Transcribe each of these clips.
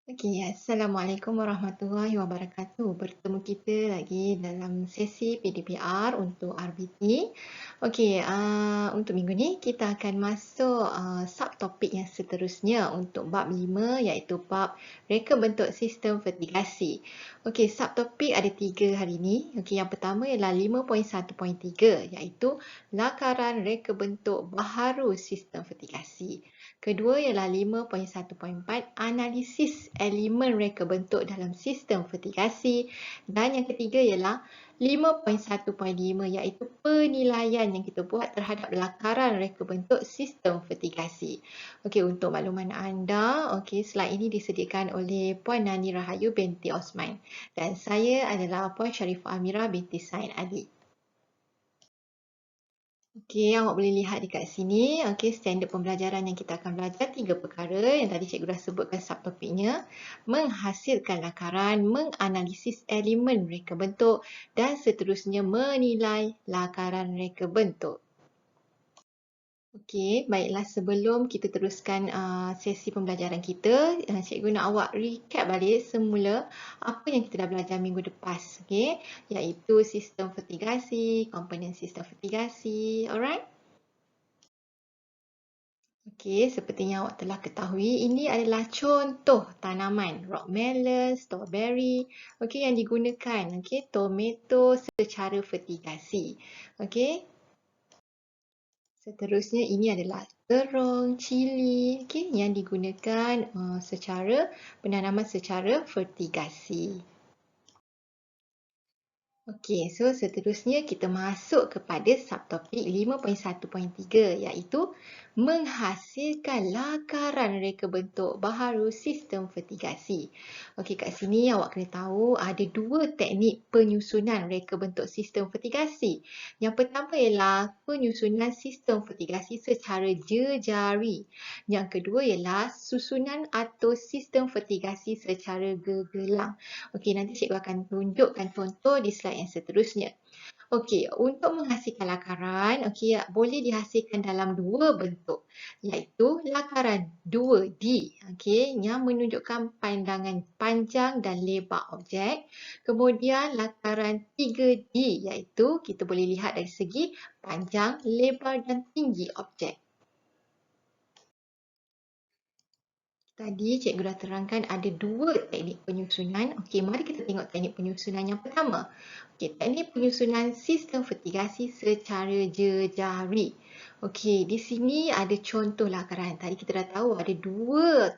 Okey, Assalamualaikum warahmatullahi wabarakatuh. Bertemu kita lagi dalam sesi PDPR untuk RBT. Okey, untuk minggu ni kita akan masuk subtopik yang seterusnya untuk bab 5 iaitu bab reka bentuk sistem vertigasi. Okey, subtopik ada 3 hari ni. Okey, yang pertama ialah 5.1.3 iaitu lakaran reka bentuk baharu sistem vertigasi. Kedua ialah 5.1.4 analisis elemen reka bentuk dalam sistem vertigasi dan yang ketiga ialah 5.1.5 iaitu penilaian yang kita buat terhadap lakaran reka bentuk sistem vertigasi. Okey, untuk makluman anda, okey, slide ini disediakan oleh Puan Nani Rahayu binti Osman dan saya adalah Puan Sharifah Amirah binti Said Ali. Okey, awak boleh lihat dekat sini, okey, standard pembelajaran yang kita akan belajar 3 perkara yang tadi cikgu dah sebutkan subtopiknya. Menghasilkan lakaran, menganalisis elemen reka bentuk dan seterusnya menilai lakaran reka bentuk. Okey, baiklah sebelum kita teruskan sesi pembelajaran kita, cikgu nak awak recap balik semula apa yang kita dah belajar minggu lepas, okey, iaitu sistem vertigasi, komponen sistem vertigasi, alright? Okey, seperti yang awak telah ketahui, ini adalah contoh tanaman rockmelon, strawberry, okey, yang digunakan, okey, tomato secara vertigasi. Okey. Seterusnya ini adalah terong, cili, okey, yang digunakan secara penanaman secara vertigasi. Okey, so seterusnya kita masuk kepada subtopik 5.1.3 iaitu menghasilkan lakaran reka bentuk baharu sistem vertigasi. Okey, kat sini awak kena tahu ada dua teknik penyusunan reka bentuk sistem vertigasi. Yang pertama ialah penyusunan sistem vertigasi secara jejari. Yang kedua ialah susunan atau sistem vertigasi secara gegelang. Okey, nanti cikgu akan tunjukkan contoh di slide yang seterusnya. Okey, untuk menghasilkan lakaran, okey, boleh dihasilkan dalam dua bentuk, iaitu lakaran 2D, okey, yang menunjukkan pandangan panjang dan lebar objek. Kemudian lakaran 3D, iaitu kita boleh lihat dari segi panjang, lebar dan tinggi objek. Tadi cikgu dah terangkan ada dua teknik penyusunan. Okey, mari kita tengok teknik penyusunan yang pertama. Okey, teknik penyusunan sistem vertigasi secara jejari. Okey, di sini ada contoh lakaran. Tadi kita dah tahu ada dua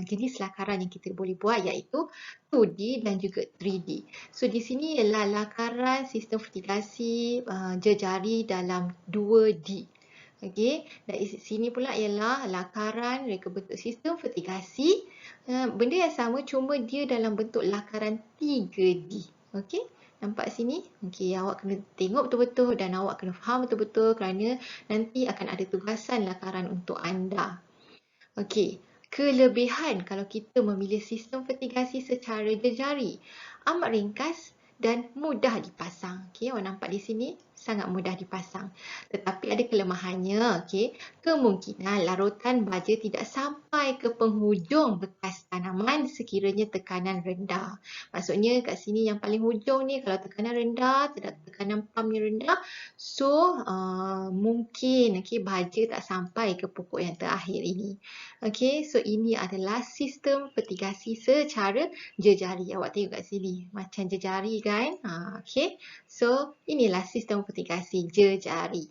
jenis lakaran yang kita boleh buat iaitu 2D dan juga 3D. So di sini ialah lakaran sistem vertigasi jejari dalam 2D. Okey, dari sini pula ialah lakaran reka bentuk sistem vertigasi. Benda yang sama cuma dia dalam bentuk lakaran 3D. Okey, nampak sini? Okey, awak kena tengok betul-betul dan awak kena faham betul-betul kerana nanti akan ada tugasan lakaran untuk anda. Okey, kelebihan kalau kita memilih sistem vertigasi secara jejari amat ringkas dan mudah dipasang. Okey, awak nampak di sini sangat mudah dipasang. Tetapi ada kelemahannya, okey. Kemungkinan larutan baja tidak sampai ke penghujung bekas tanaman sekiranya tekanan rendah. Maksudnya kat sini yang paling hujung ni kalau tekanan rendah, tekanan pumpnya rendah, so mungkin okey baja tak sampai ke pokok yang terakhir ini. Okey, so ini adalah sistem vertigasi secara jejari. Awak tengok kat sini macam jejari kan? Okey. So, inilah sistem vertigasi jejari.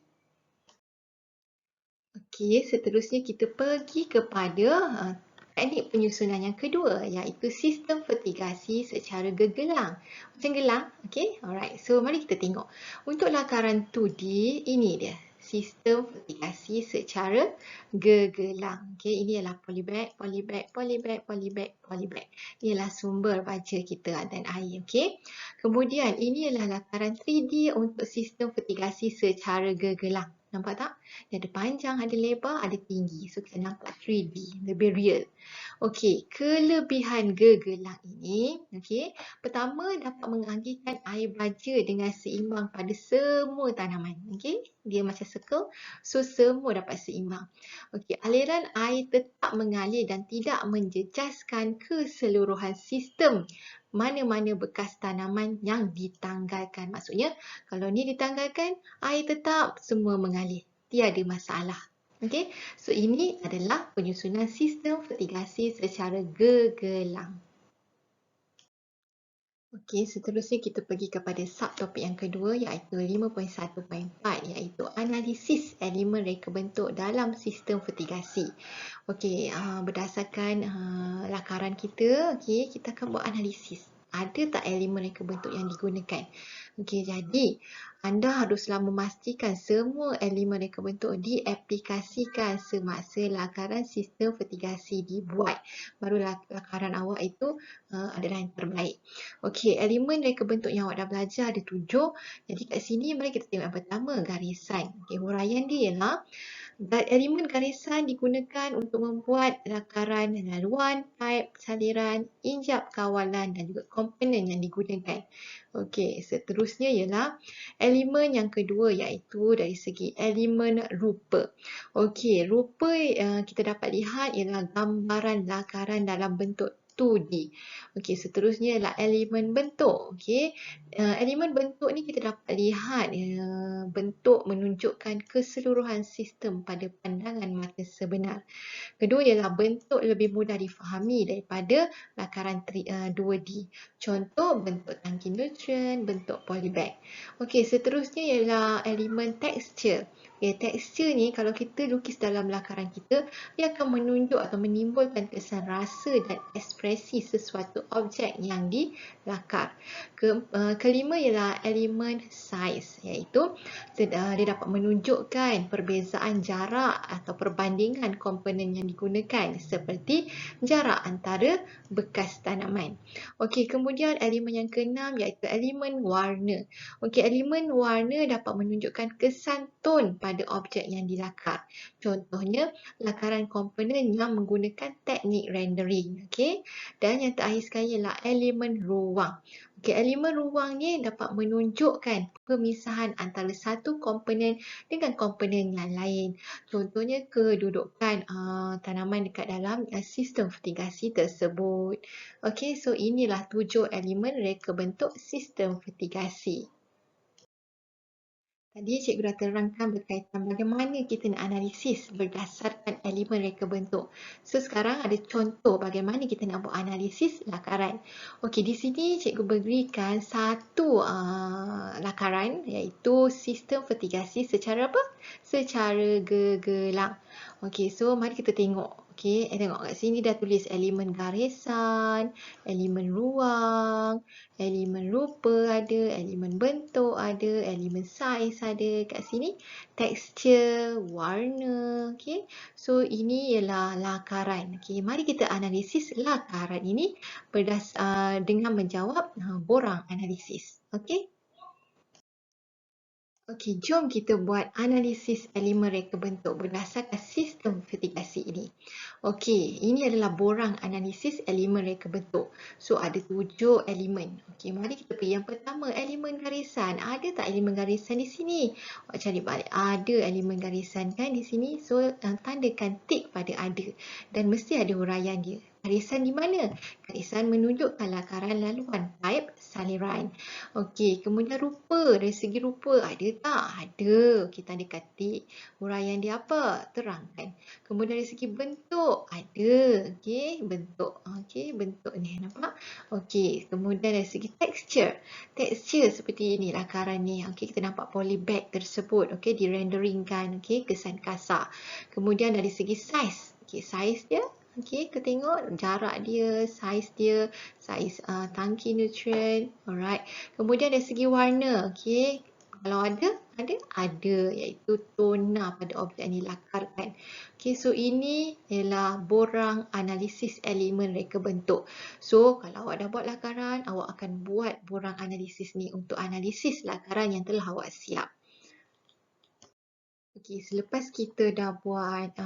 Okey, seterusnya kita pergi kepada teknik penyusunan yang kedua iaitu sistem vertigasi secara gegelang. Macam gelang, okey? Alright, so mari kita tengok. Untuk lakaran 2D, ini dia. Sistem vertigasi secara gegelang. Okey, ini adalah polybag, polybag, polybag, polybag, polybag. Ini adalah sumber baja kita dan air, okey? Kemudian ini adalah lakaran 3D untuk sistem vertigasi secara gegelang. Nampak tak? Dia ada panjang, ada lebar, ada tinggi. So kita nampak 3D, lebih real. Okey, kelebihan gegelang ini, okey, pertama dapat mengagikan air baja dengan seimbang pada semua tanaman. Okey, dia macam circle, so semua dapat seimbang. Okey, aliran air tetap mengalir dan tidak menjejaskan keseluruhan sistem mana-mana bekas tanaman yang ditanggalkan. Maksudnya, kalau ni ditanggalkan, air tetap semua mengalir. Tiada masalah. Okey, so ini adalah penyusunan sistem fertigasi secara gegelang. Okey, seterusnya kita pergi kepada subtopik yang kedua iaitu 5.1.4 iaitu analisis elemen reka bentuk dalam sistem fertigasi. Okey, berdasarkan lakaran kita, okey, kita akan buat analisis. Ada tak elemen reka bentuk yang digunakan? Okey, jadi anda haruslah memastikan semua elemen reka bentuk diaplikasikan semasa lakaran sistem fertigasi dibuat. Baru lakaran awak itu adalah yang terbaik. Okey, elemen reka bentuk yang awak dah belajar ada 7. Jadi kat sini mari kita tengok yang pertama, garisan. Okey, huraian dia ialah elemen garisan digunakan untuk membuat lakaran laluan, paip, saliran, injap kawalan dan juga komponen yang digunakan. Okey, seterusnya ialah elemen yang kedua iaitu dari segi elemen rupa. Okey, rupa kita dapat lihat ialah gambaran lakaran dalam bentuk 2D. Okey, seterusnya ialah elemen bentuk. Okey, elemen bentuk ni kita dapat lihat bentuk menunjukkan keseluruhan sistem pada pandangan mata sebenar. Kedua ialah bentuk lebih mudah difahami daripada lakaran 2D. Contoh bentuk tangki nutrien, bentuk polybag. Okey, seterusnya ialah elemen tekstur. Okay, tekstur ni kalau kita lukis dalam lakaran kita, dia akan menunjuk atau menimbulkan kesan rasa dan ekspresi sesuatu objek yang dilakar. Kelima ialah elemen saiz, iaitu dia dapat menunjukkan perbezaan jarak atau perbandingan komponen yang digunakan seperti jarak antara bekas tanaman. Okey, kemudian elemen yang keenam iaitu elemen warna. Okey, elemen warna dapat menunjukkan kesan ton pada objek yang dilakar. Contohnya, lakaran komponen yang menggunakan teknik rendering. Okey, dan yang terakhir sekali ialah elemen ruang. Okey, elemen ruang ni dapat menunjukkan pemisahan antara satu komponen dengan komponen yang lain. Contohnya kedudukan tanaman dekat dalam sistem fertigasi tersebut. Okey, so inilah 7 elemen reka bentuk sistem fertigasi. Tadi cikgu dah terangkan berkaitan bagaimana kita nak analisis berdasarkan elemen reka bentuk. So sekarang ada contoh bagaimana kita nak buat analisis lakaran. Okey, di sini cikgu berikan satu lakaran iaitu sistem fertigasi secara apa? Secara gegelang. Okey, so mari kita tengok. Okey, tengok kat sini dah tulis elemen garisan, elemen ruang, elemen rupa ada, elemen bentuk ada, elemen saiz ada kat sini, tekstur, warna, okey. So ini ialah lakaran. Okey, mari kita analisis lakaran ini dengan menjawab borang analisis. Okey. Okey, jom kita buat analisis elemen reka bentuk berdasarkan sistem fertigasi ini. Okey, ini adalah borang analisis elemen reka bentuk. So, ada 7 elemen. Okey, mari kita pergi yang pertama, elemen garisan. Ada tak elemen garisan di sini? Awak cari balik. Ada elemen garisan kan di sini? So, tandakan tik pada ada. Dan mesti ada huraian dia. Garisan di mana? Garisan menunjukkan lakaran laluan paip saliran. Okey, kemudian rupa. Dari segi rupa ada tak? Ada. Kita ada ketik. Huraian dia apa? Terangkan. Kemudian dari segi bentuk ada. Okey, bentuk. Okey, bentuk ni nampak? Okey, kemudian dari segi tekstur. Tekstur seperti ini lakaran ni. Okey, kita nampak polybag tersebut. Okey, direnderingkan. Okey, kesan kasar. Kemudian dari segi saiz. Okey, saiz dia. Okey, kita tengok jarak dia, saiz dia, saiz tangki nutrien. Alright. Kemudian dari segi warna, okey. Kalau ada, iaitu tona pada objek yang dilakarkan. Okey, so ini ialah borang analisis elemen reka bentuk. So, kalau awak dah buat lakaran, awak akan buat borang analisis ni untuk analisis lakaran yang telah awak siap. Okey, selepas kita dah buat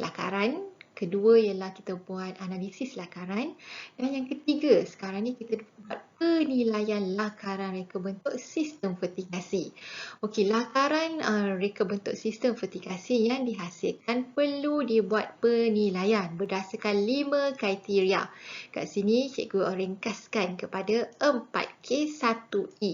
lakaran, kedua ialah kita buat analisis lakaran, dan yang ketiga sekarang ni kita buat penilaian lakaran reka bentuk sistem vertikasi. Okey, lakaran reka bentuk sistem vertikasi yang dihasilkan perlu dibuat penilaian berdasarkan 5 kriteria. Kat sini cikgu ringkaskan kepada 4K1E.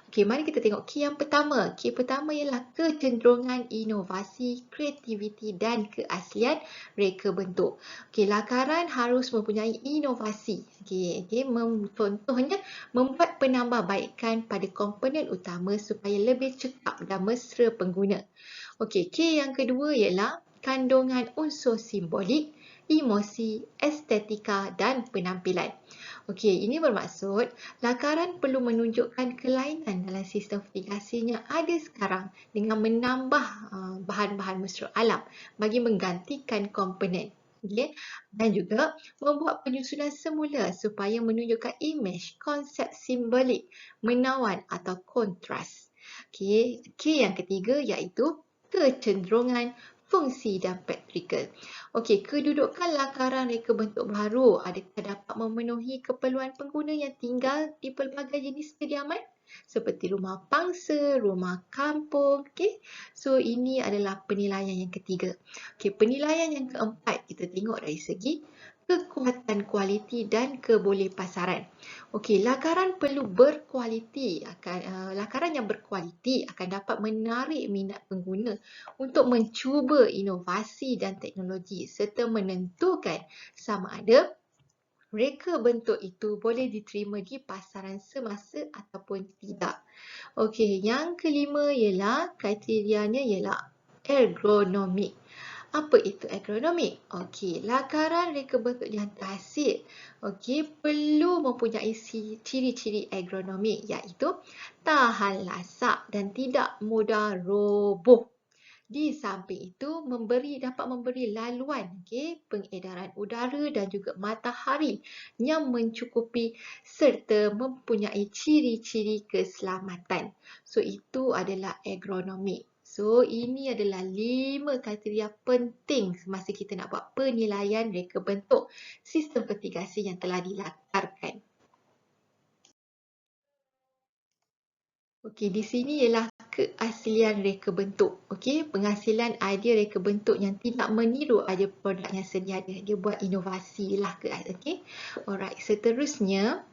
Okey, mari kita tengok K yang pertama. K pertama ialah kecenderungan inovasi, kreativiti dan keaslian reka bentuk. Okey, lakaran harus mempunyai inovasi. Contohnya membuat penambahbaikan pada komponen utama supaya lebih cekap dan mesra pengguna. Okey, K yang kedua ialah kandungan unsur simbolik, emosi, estetika dan penampilan. Okey, ini bermaksud lakaran perlu menunjukkan kelainan dalam sistem vertikasi yang ada sekarang dengan menambah bahan-bahan mesra alam bagi menggantikan komponen. Okay. Dan juga membuat penyusunan semula supaya menunjukkan imej, konsep simbolik, menawan atau kontras. Okay. K yang ketiga iaitu kecenderungan fungsi dan praktikal. Okey, kedudukan lakaran reka bentuk baru adakah dapat memenuhi keperluan pengguna yang tinggal di pelbagai jenis kediaman seperti rumah pangsa, rumah kampung. Okey, so ini adalah penilaian yang ketiga. Okey, penilaian yang keempat kita tengok dari segi kekuatan kualiti dan kebolehpasaran. Okey, lakaran perlu berkualiti. Lakaran yang berkualiti akan dapat menarik minat pengguna untuk mencuba inovasi dan teknologi serta menentukan sama ada reka bentuk itu boleh diterima di pasaran semasa ataupun tidak. Okey, yang kelima ialah kriterianya ialah ergonomik. Apa itu ergonomik? Okey, lakaran reka bentuk yang terhasil perlu mempunyai ciri-ciri ergonomik iaitu tahan lasak dan tidak mudah roboh. Di samping itu dapat memberi laluan pengedaran udara dan juga matahari yang mencukupi serta mempunyai ciri-ciri keselamatan. So itu adalah ergonomik. So ini adalah 5 kriteria penting semasa kita nak buat penilaian reka bentuk sistem vertikasi yang telah dilakarkan. Okey, di sini ialah keaslian reka bentuk. Okey, penghasilan idea reka bentuk yang tidak meniru idea produk yang sedia ada. Dia buat inovasi lah okey. Alright, seterusnya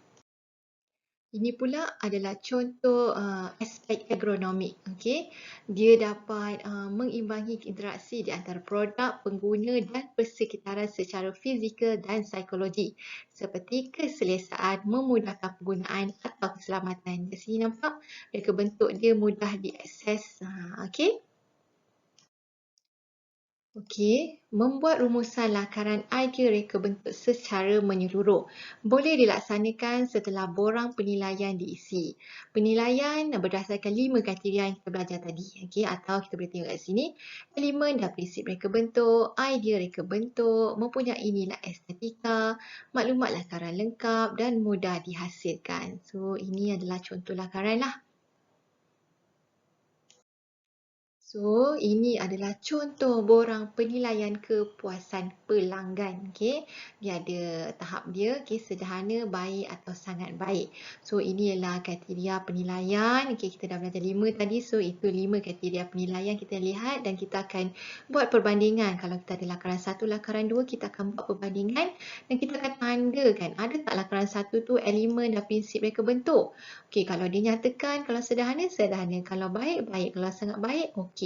ini pula adalah contoh aspek ergonomik. Okey, dia dapat mengimbangi interaksi di antara produk, pengguna dan persekitaran secara fizikal dan psikologi seperti keselesaan, memudahkan penggunaan atau keselamatan. Di sini nampak reka bentuk dia mudah diakses. Okey. Okey, membuat rumusan lakaran idea reka bentuk secara menyeluruh boleh dilaksanakan setelah borang penilaian diisi. Penilaian berdasarkan 5 kriteria yang kita belajar tadi. Okey, atau kita boleh tengok kat sini, elemen dan prinsip reka bentuk, idea reka bentuk, mempunyai nilai estetika, maklumat lakaran lengkap dan mudah dihasilkan. So, ini adalah contoh lakaran lah. So, ini adalah contoh borang penilaian kepuasan pelanggan. Okay. Dia ada tahap dia, sederhana, baik atau sangat baik. So, ini adalah kriteria penilaian. Okay, kita dah belajar 5 tadi. So, itu 5 kriteria penilaian kita lihat dan kita akan buat perbandingan. Kalau kita ada lakaran 1, lakaran 2, kita akan buat perbandingan dan kita akan tandakan ada tak lakaran 1 tu elemen dan prinsip reka bentuk. Okay, kalau dinyatakan, kalau sederhana, sederhana. Kalau baik, baik. Kalau sangat baik, okey.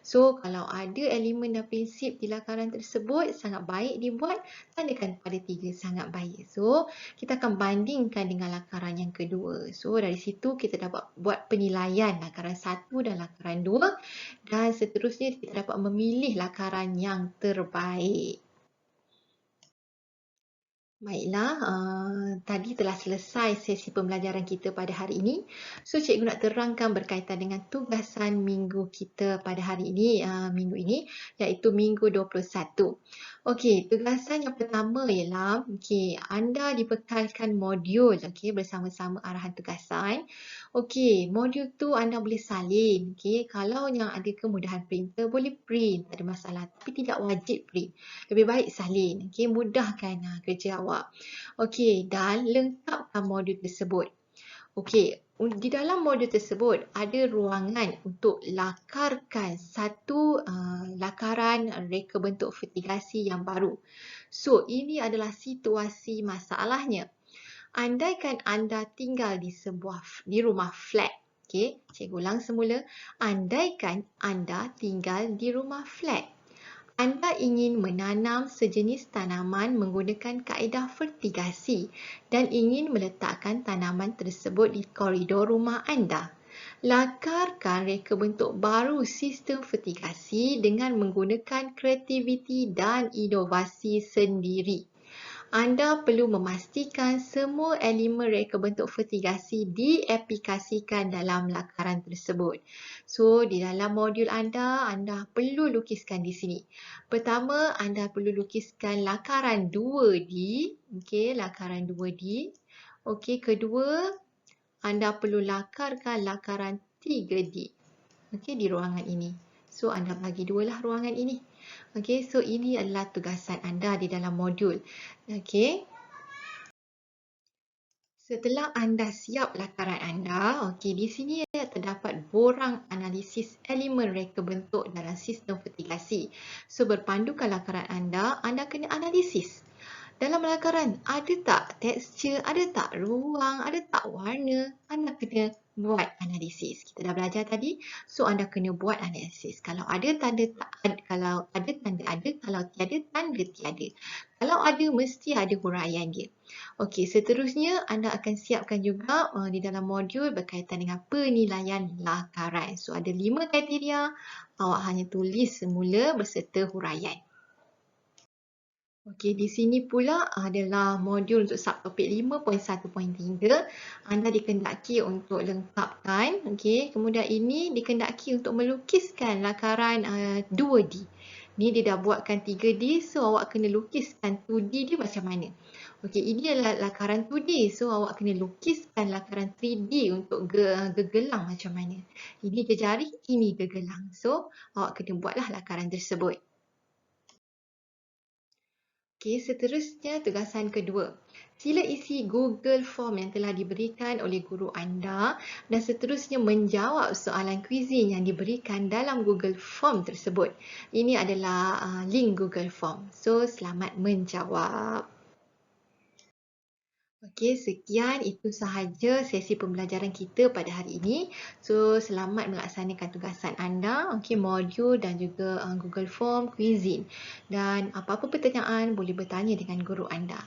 So, kalau ada elemen dan prinsip di lakaran tersebut sangat baik dibuat, tandakan pada 3 sangat baik. So, kita akan bandingkan dengan lakaran yang kedua. So, dari situ kita dapat buat penilaian lakaran 1 dan lakaran 2 dan seterusnya kita dapat memilih lakaran yang terbaik. Baiklah, tadi telah selesai sesi pembelajaran kita pada hari ini. So, cikgu nak terangkan berkaitan dengan tugasan minggu kita pada hari ini, minggu ini, iaitu minggu 21. Okey, tugasan yang pertama ialah, anda dibekalkan modul, bersama-sama arahan tugasan. Okey, modul tu anda boleh salin, kalau yang ada kemudahan printer, boleh print, tak ada masalah. Tapi tidak wajib print. Lebih baik salin, mudahkan kerja awak. Okey, dan lengkapkan modul tersebut. Okey, di dalam modul tersebut ada ruangan untuk lakarkan satu lakaran reka bentuk vertigasi yang baru. So, ini adalah situasi masalahnya. Andaikan anda tinggal di rumah flat. Okey, cikgu ulang semula. Andaikan anda tinggal di rumah flat. Anda ingin menanam sejenis tanaman menggunakan kaedah vertigasi dan ingin meletakkan tanaman tersebut di koridor rumah anda. Lakarkan reka bentuk baru sistem vertigasi dengan menggunakan kreativiti dan inovasi sendiri. Anda perlu memastikan semua elemen reka bentuk vertigasi diaplikasikan dalam lakaran tersebut. So, di dalam modul anda perlu lukiskan di sini. Pertama, anda perlu lukiskan lakaran 2D. Okey, lakaran 2D. Okey, kedua, anda perlu lakarkan lakaran 3D. Okey, di ruangan ini. So, anda bagi dua lah ruangan ini. Okey, so ini adalah tugasan anda di dalam modul. Okey. Setelah anda siap lakaran anda, okey, di sini terdapat borang analisis elemen reka bentuk dalam sistem vertigasi. So, berpandukan lakaran anda kena analisis. Dalam lakaran, ada tak tekstur, ada tak ruang, ada tak warna? Anda kena buat analisis. Kita dah belajar tadi, so anda kena buat analisis. Kalau ada tanda tak, kalau ada tanda ada, kalau tiada tanda tiada. Kalau ada, mesti ada huraian dia. Okey, seterusnya anda akan siapkan juga di dalam modul berkaitan dengan penilaian lakaran. So, ada 5 kriteria, awak hanya tulis semula berserta huraian. Okey, di sini pula adalah modul untuk subtopik 5.1.3. Anda dikendaki untuk lengkapkan. Okey, kemudian ini dikendaki untuk melukiskan lakaran 2D. Ni dia dah buatkan 3D, so awak kena lukiskan 2D dia macam mana. Okey, ini adalah lakaran 2D, so awak kena lukiskan lakaran 3D untuk gegelang macam mana. Ini jari, ini gegelang. So, awak kena buatlah lakaran tersebut. Okey, seterusnya tugasan kedua. Sila isi Google Form yang telah diberikan oleh guru anda dan seterusnya menjawab soalan kuizin yang diberikan dalam Google Form tersebut. Ini adalah link Google Form. So, selamat menjawab. Okey, sekian itu sahaja sesi pembelajaran kita pada hari ini. So, selamat melaksanakan tugasan anda, okey, modul dan juga Google Form, Quizin. Dan apa-apa pertanyaan boleh bertanya dengan guru anda.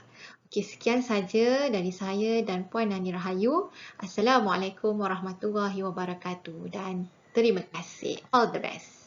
Okey, sekian saja dari saya dan Puan Nani Rahayu. Assalamualaikum warahmatullahi wabarakatuh dan terima kasih. All the best.